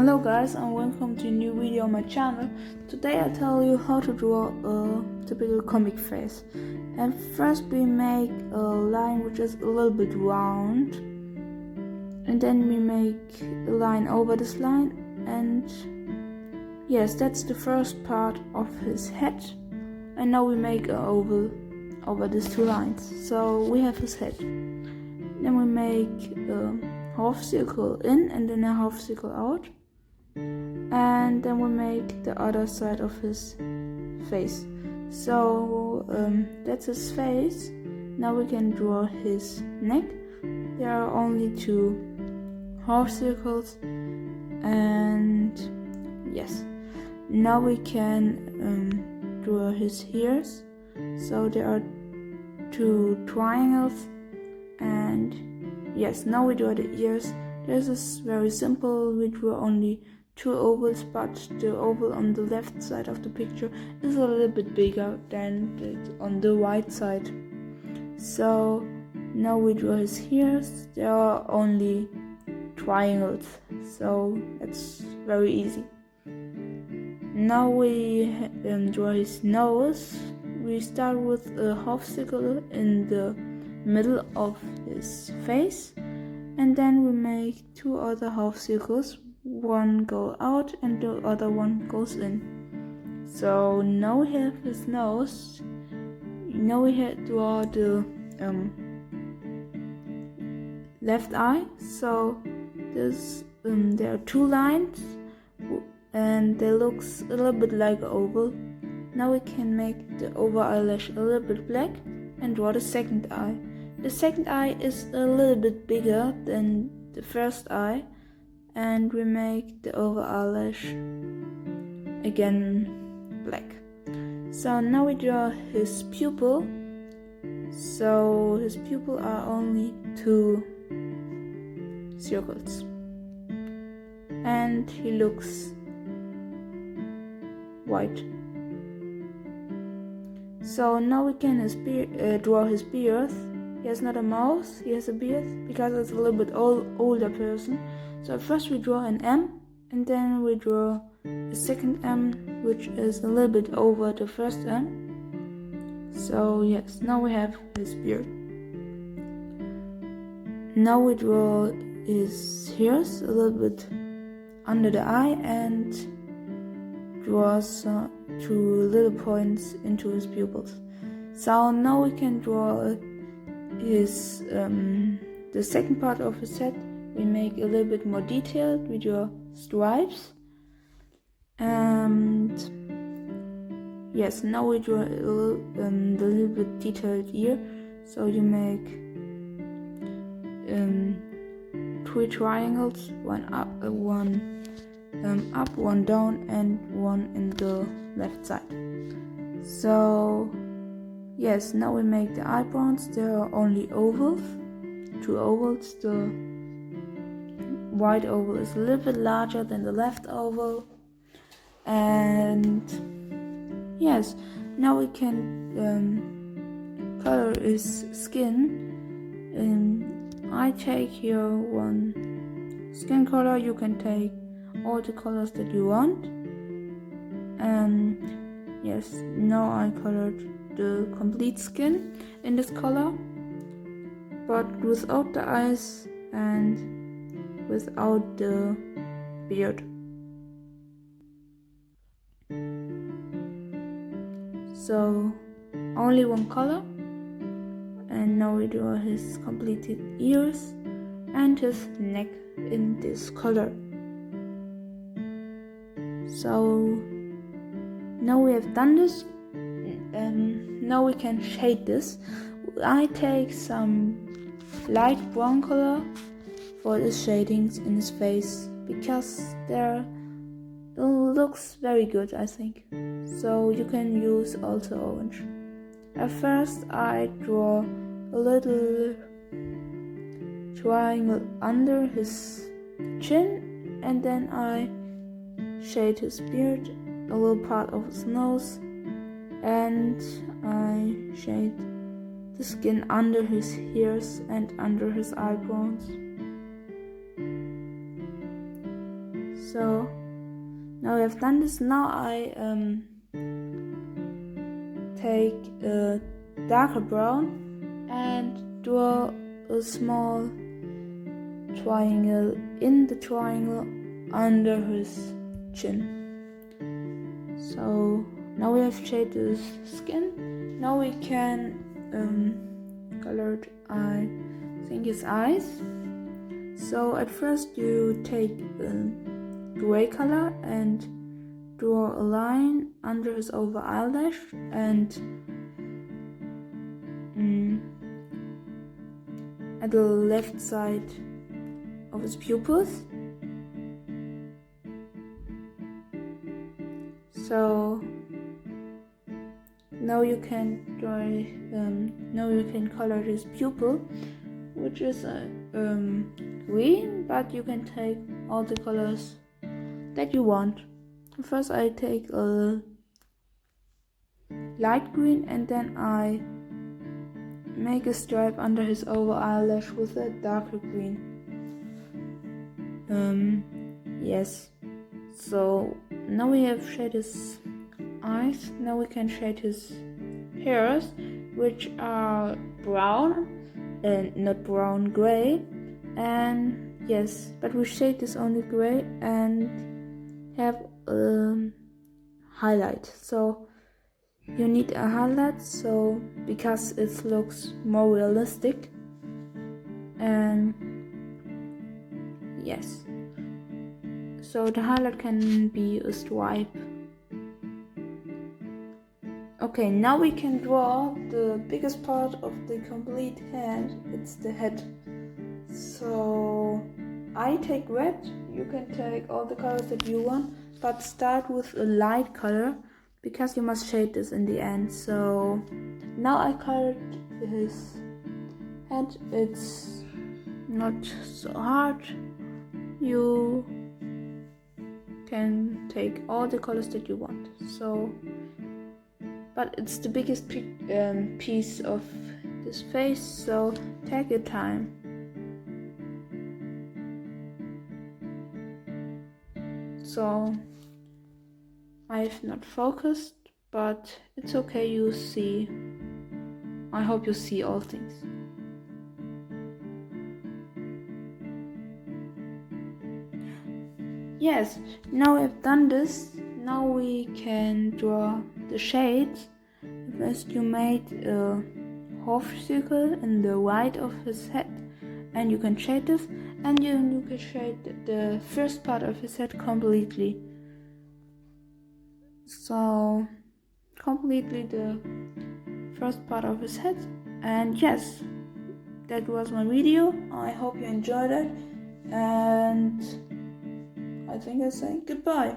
Hello guys and welcome to a new video on my channel. Today I tell you how to draw a typical comic face. And first we make a line which is a little bit round, and then we make a line over this line, and yes, that's the first part of his head. And now we make an oval over these two lines, so we have his head. Then we make a half circle in and then a half circle out, and then we make the other side of his face. So that's his face. Now we can draw his neck. There are only two half circles, and yes, now we can draw his ears. So there are two triangles, and yes, now we draw the ears. This is very simple. We draw only two ovals, but the oval on the left side of the picture is a little bit bigger than on the right side. So now we draw his ears. There are only triangles, so it's very easy. Now we draw his nose. We start with a half circle in the middle of his face, and then we make two other half circles. One go out and the other one goes in. So now we have his nose. Now we draw the left eye. So this there are two lines, and they looks a little bit like an oval. Now we can make the over eyelash a little bit black and draw the second eye. The second eye is a little bit bigger than the first eye, and we make the over eyelash again black. So now we draw his pupil. So his pupil are only two circles, and he looks white. So now we can draw his beard. He has not a mouth, he has a beard, because it's a little bit older person. So first we draw an M, and then we draw a second M, which is a little bit over the first M. So yes, now we have his beard. Now we draw his ears a little bit under the eye, and draw two little points into his pupils. So now we can draw his the second part of his head. We make a little bit more detailed. We draw stripes, and yes, now we draw the little bit detailed ear. So you make three triangles, one up, one down, and one in the left side. So yes, now we make the eyebrows. There are only ovals, two ovals. The right oval is a little bit larger than the left oval, and yes, now we can color his skin. I take here one skin color. You can take all the colors that you want, and yes, now I colored the complete skin in this color, but without the eyes and without the beard. So only one color, and now we draw his completed ears and his neck in this color. So now we have done this. Now we can shade this. I take some light brown color for the shadings in his face, because it looks very good, I think. So you can use also orange. At first I draw a little triangle under his chin, and then I shade his beard, a little part of his nose, and I shade the skin under his ears and under his eyebrows. So now we have done this. Now I take a darker brown and draw a small triangle in the triangle under his chin. So now we have shaded his skin. Now we can color, I think, his eyes. So at first you take a gray color and draw a line under his over eyelash and at the left side of his pupils. So now you can color his pupil, which is green, but you can take all the colors that you want. First I take a light green and then I make a stripe under his over eyelash with a darker green. Yes. So now we have shaded his eyes. Now we can shade his hairs, which are brown and not brown, gray. And yes, but we shade this only gray and have a highlight. So you need a highlight, so because it looks more realistic. And yes, so the highlight can be a stripe. Okay, now we can draw the biggest part of the complete head. It's the head. So I take red. You can take all the colors that you want, but start with a light color because you must shade this in the end. So now I colored his head. It's not so hard. You can take all the colors that you want. So, but it's the biggest piece of this face, so take your time. So I've not focused, but it's okay, you see. I hope you see all things. Yes, now we've done this. Now we can draw the shades. First you made a half circle in the right of his head, and you can shade this, and you can shade the first part of his head completely. So completely the first part of his head. And yes, that was my video. I hope you enjoyed it, and I think I say goodbye.